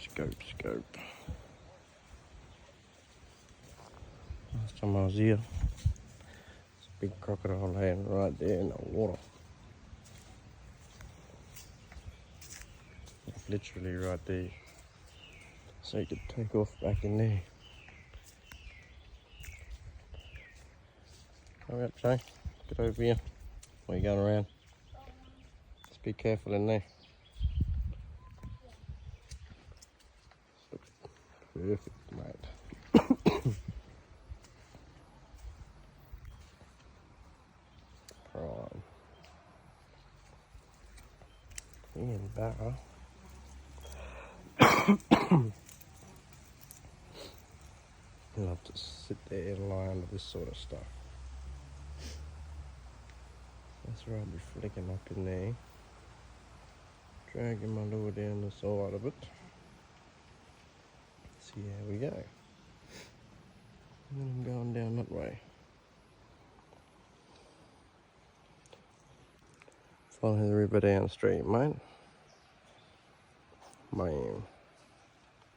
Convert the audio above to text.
Scope. Last time I was here, there's a big crocodile laying right there in the water. Like literally right there. So you could take off back in there. Hurry up, Jay. Get over here. Where you going around? Just be careful in there. Perfect, mate. Prime. Ian Barra. I love to sit there and lie under this sort of stuff. That's where I'll be flicking up in there. Dragging my lure down the side of it. See how we go. And then I'm going down that way. Following the river downstream, mate. Bam.